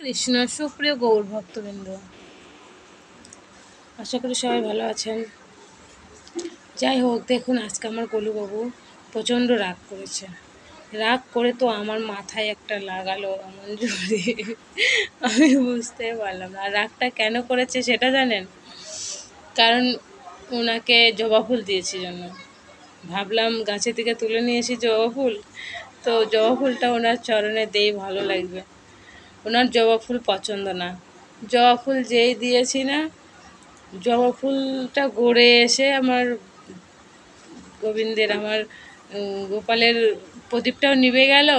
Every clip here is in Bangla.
কৃষ্ণ সুপ্রিয় গৌর ভক্তবৃন্দ, আশা করি সবাই ভালো আছেন। যাই হোক, দেখুন আজকে আমার গোলুবাবু প্রচণ্ড রাগ করেছে। রাগ করে তো আমার মাথায় একটা লাগালো এমন জোরে, আমি বুঝতে পারলাম না। আর রাগটা কেন করেছে সেটা জানেন? কারণ ওনাকে জবা ফুল দিয়েছি জন্য। ভাবলাম গাছে থেকে তুলে নিয়ে এসি জবা ফুল, তো জবা ফুলটা ওনার চরণে দেই, ভালো লাগবে। ওনার জবা ফুল পছন্দ না। জবা ফুল যেই দিয়েছি না, জবা ফুলটা গড়ে এসে আমার গোবিন্দের, আমার গোপালের প্রদীপটাও নিভে গেল।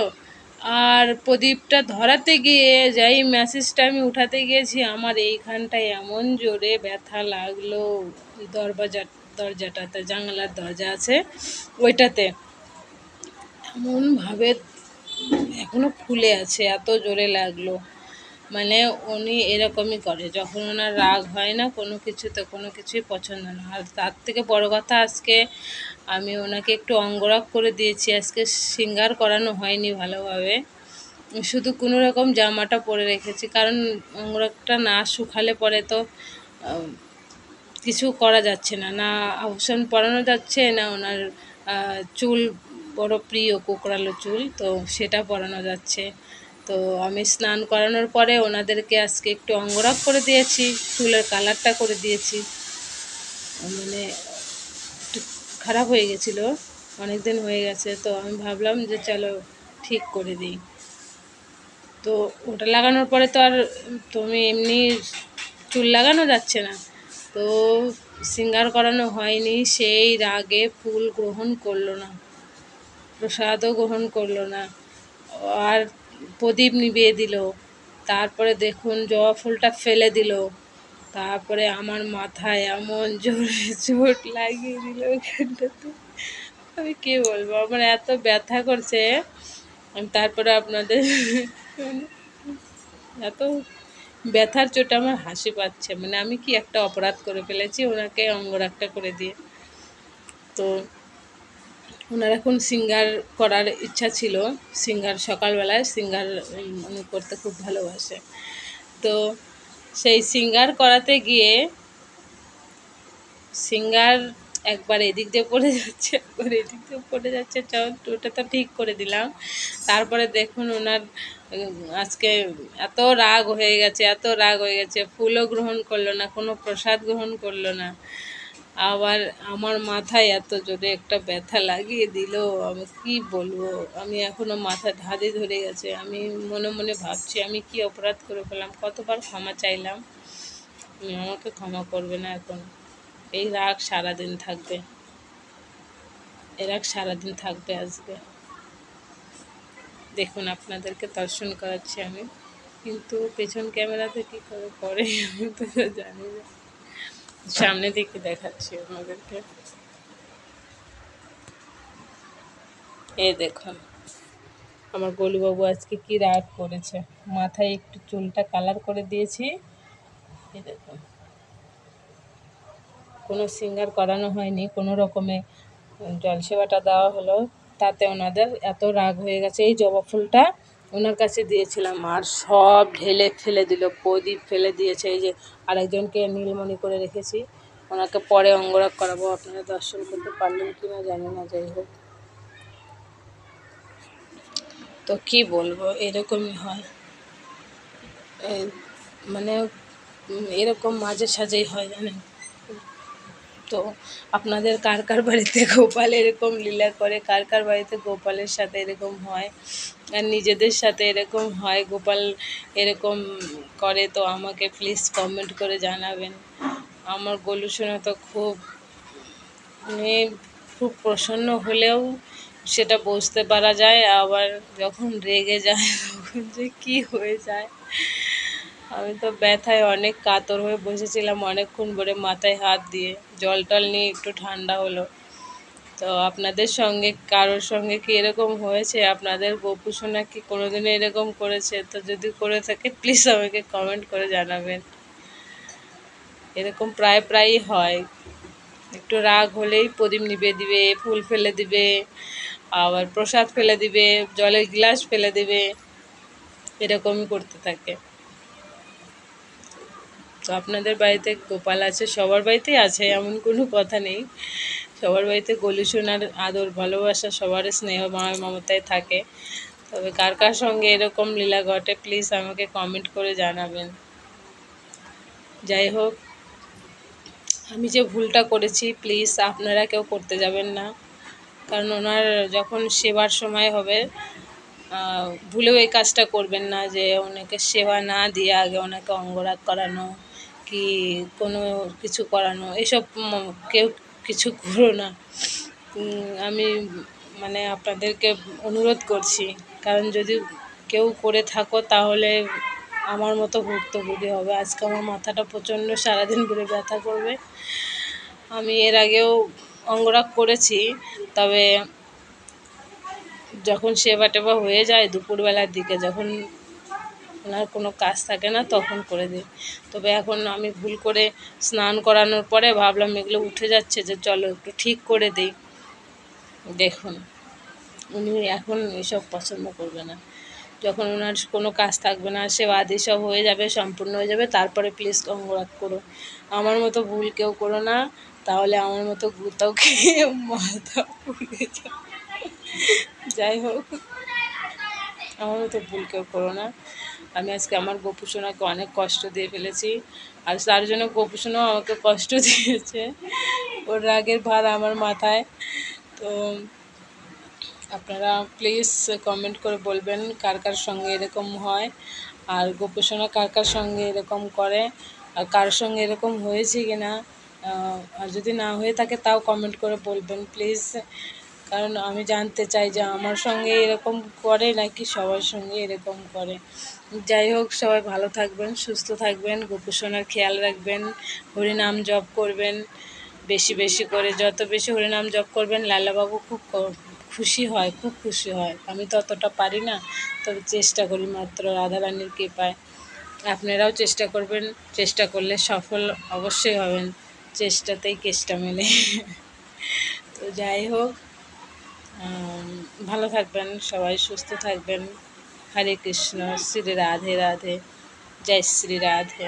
আর প্রদীপটা ধরাতে গিয়ে যাই মেসেজটা আমি উঠাতে গিয়েছি, আমার এইখানটায় এমন জোরে ব্যথা লাগলো। দরজাটাতে, জানালার দরজা আছে ওইটাতে, এমনভাবে এখনো ফুলে আছে, এত জোরে লাগলো। মানে উনি এরকমই করে, যখন ওনার রাগ হয় না কোনো কিছুতে, কোনো কিছুই পছন্দ না। আর তার থেকে বড় কথা, আজকে আমি ওনাকে একটু অঙ্গরাগ করে দিয়েছি। আজকে শৃঙ্গার করানো হয়নি ভালোভাবে, শুধু কোনো রকম জামাটা পরে রেখেছি। কারণ অঙ্গরাগটা না শুকালে পরে তো কিছু করা যাচ্ছে না, না আভূষণ পরানো যাচ্ছে না। ওনার চুল বড় প্রিয়, কোকড়ালো চুল, তো সেটা পরানো যাচ্ছে। তো আমি স্নান করানোর পরে ওনাদেরকে আজকে একটু অঙ্গরাগ করে দিয়েছি, চুলের কালারটা করে দিয়েছি। মানে একটু খারাপ হয়ে গেছিলো, অনেক দিন হয়ে গেছে, তো আমি ভাবলাম যে চলো ঠিক করে দিই। তো ওটা লাগানোর পরে তো আর তুমি এমনি চুল লাগানো যাচ্ছে না, তো শৃঙ্গার করানো হয়নি। সেই রাগে ফুল গ্রহণ করলো না, প্রসাদও গ্রহণ করলো না, আর প্রদীপ নিভিয়ে দিল। তারপরে দেখুন জবা ফুলটা ফেলে দিল। তারপরে আমার মাথায় এমন জোরে চোট লাগিয়ে দিল ওখানটাতে, আমি কী বলবো, আমার এত ব্যথা করছে। তারপরে আপনাদের এত ব্যথার চোটে আমার হাসি পাচ্ছে। মানে আমি কি একটা অপরাধ করে ফেলেছি ওনাকে অঙ্গরাগটা করে দিয়ে। তো ওনার এখন সিঙ্গার করার ইচ্ছা ছিল, সিঙ্গার সকালবেলায় সিঙ্গার উনি করতে খুব ভালোবাসে। তো সেই সিঙ্গার করাতে গিয়ে সিঙ্গার একবার এদিক দিয়ে পড়ে যাচ্ছে, একবার এদিক দিয়ে পড়ে যাচ্ছে। ওটা তো ঠিক করে দিলাম। তারপরে দেখুন ওনার আজকে এত রাগ হয়ে গেছে, এত রাগ হয়ে গেছে, ফুলও গ্রহণ করলো না, কোনো প্রসাদ গ্রহণ করলো না। আবার আমার মাথায় এত জোরে একটা ব্যথা লাগিয়ে দিল, আমি কি বলবো। আমি এখনও মাথা ধাঁধে ধরে গেছে। আমি মনে মনে ভাবছি আমি কি অপরাধ করে ফেললাম, কতবার ক্ষমা চাইলাম, আমাকে ক্ষমা করবে না এখন। এই রাগ সারাদিন থাকবে, এই রাগ সারাদিন থাকবে আজকে। দেখুন আপনাদেরকে দর্শন করাচ্ছি আমি, কিন্তু পেছন ক্যামেরাতে কী করে করে আমি তো জানি না, সামনে দিকে দেখাচ্ছি আপনাদেরকে। এই দেখুন আমার গোলুবাবু আজকে কি রাগ করেছে। মাথায় একটু চুলটা কালার করে দিয়েছি, এই দেখুন। কোনো সিঙ্গার করানো হয়নি, কোনো রকমে জলসেবাটা দেওয়া হলো, তাতে ওনাদের এত রাগ হয়ে গেছে। এই জবা ফুলটা ওনার কাছে দিয়েছিলাম আর সব ঢেলে ফেলে দিল, প্রদীপ ফেলে দিয়েছে। এই যে আরেকজনকে নীলমণি করে রেখেছি, ওনাকে পরে অঙ্গরাগ করাবো। আপনারা দর্শন করতে পারলেন কি না জানি না, যাই হোক। তো কি বলবো, এরকমই হয়, মানে এরকম মাঝে সাঝেই হয় জানেন। তো আপনাদের কার কার বাড়িতে গোপাল এরকম লীলা করে, কার কার বাড়িতে গোপালের সাথে এরকম হয়, আর নিজেদের সাথে এরকম হয় গোপাল এরকম করে, তো আমাকে প্লিজ কমেন্ট করে জানাবেন। আমার গোলু সোনা তো খুব, মানে খুব প্রসন্ন হলেও সেটা বুঝতে পারা যায়, আবার যখন রেগে যায় তখন যে কী হয়ে যায়। আমি তো ব্যথায় অনেক কাতর হয়ে বসেছিলাম অনেকক্ষণ ধরে, মাথায় হাত দিয়ে জল টল নিয়ে একটু ঠান্ডা হলো। তো আপনাদের সঙ্গে কারোর সঙ্গে কি এরকম হয়েছে? আপনাদের গপু সোনা কি কোনোদিনও এরকম করেছে? তো যদি করে থাকে প্লিজ আমাকে কমেন্ট করে জানাবেন। এরকম প্রায়ই হয়, একটু রাগ হলেই প্রদীপ নিভিয়ে দিবে, ফুল ফেলে দিবে, আবার প্রসাদ ফেলে দিবে, জলের গ্লাস ফেলে দিবে, এরকমই করতে থাকে। তো আপনাদের বাড়িতে গোপাল আছে, সবার বাড়িতেই আছে, এমন কোনো কথা নেই। সবার বাড়িতে গলু সোনার আদর ভালোবাসা, সবার স্নেহ মমতায় থাকে। তবে কার কার সঙ্গে এরকম লীলা ঘটে প্লিজ আমাকে কমেন্ট করে জানাবেন। যাই হোক, আমি যে ভুলটা করেছি প্লিজ আপনারা কেউ করতে যাবেন না। কারণ ওনার যখন সেবার সময় হবে ভুলেও এই কাজটা করবেন না যে ওনাকে সেবা না দিয়ে আগে ওনাকে অঙ্গরাগ করানো কি কোনো কিছু করানো, এসব কেউ কিছু করো না। আমি মানে আপনাদেরকে অনুরোধ করছি, কারণ যদি কেউ করে থাকো তাহলে আমার মতো ভুক্তভোগী হবে। আজকে আমার মাথাটা প্রচণ্ড সারাদিন ধরে ব্যথা করবে। আমি এর আগেও অঙ্গরাগ করেছি, তবে যখন সেবা টেবা হয়ে যায় দুপুরবেলার দিকে, যখন ওনার কোনো কাজ থাকে না তখন করে দিই। তবে এখন আমি ভুল করে স্নান করানোর পরে ভাবলাম এগুলো উঠে যাচ্ছে, যে চলো একটু ঠিক করে দিই। দেখুন উনি এখন এসব পছন্দ করবে না। যখন ওনার কোনো কাজ থাকবে না, সেবা আদি সব হয়ে যাবে, সম্পূর্ণ হয়ে যাবে, তারপরে প্লিজ অঙ্গরাগ করো। আমার মতো ভুল কেউ করো না, তাহলে আমার মতো গুতাও খেয়ে মাথা পুড়ে যাবে। যাই হোক, আমার মতো ভুল কেউ করো না। আমি আজকে আমার গোপুসোনাকে অনেক কষ্ট দিয়ে ফেলেছি, আর তার জন্য গোপুসোনাও আমাকে কষ্ট দিয়েছে। ওর রাগের ভার আমার মাথায়। তো আপনারা প্লিজ কমেন্ট করে বলবেন কার কার সঙ্গে এরকম হয়, আর গোপুসোনা কার কার সঙ্গে এরকম করে, আর কার সঙ্গে এরকম হয়েছে কি না। আর যদি না হয়ে থাকে তাও কমেন্ট করে বলবেন প্লিজ, কারণ আমি জানতে চাই যে আমার সঙ্গে এরকম করে নাকি সবার সঙ্গে এরকম করে। যাই হোক, সবাই ভালো থাকবেন, সুস্থ থাকবেন, গোপুসোনার খেয়াল রাখবেন, হরিনাম জপ করবেন বেশি বেশি করে। যত বেশি হরিনাম জপ করবেন লালাবাবু খুব খুশি হয়, খুব খুশি হয়। আমি তো অতটা পারি না, তবে চেষ্টা করি মাত্র রাধারানীর কৃপায়। আপনারাও চেষ্টা করবেন, চেষ্টা করলে সফল অবশ্যই হবেন, চেষ্টাতেই কেষ্টা মেলে। তো যাই হোক, ভালো থাকবেন সবাই, সুস্থ থাকবেন। হরে কৃষ্ণ, শ্রী রাধে রাধে, জয় শ্রী রাধে।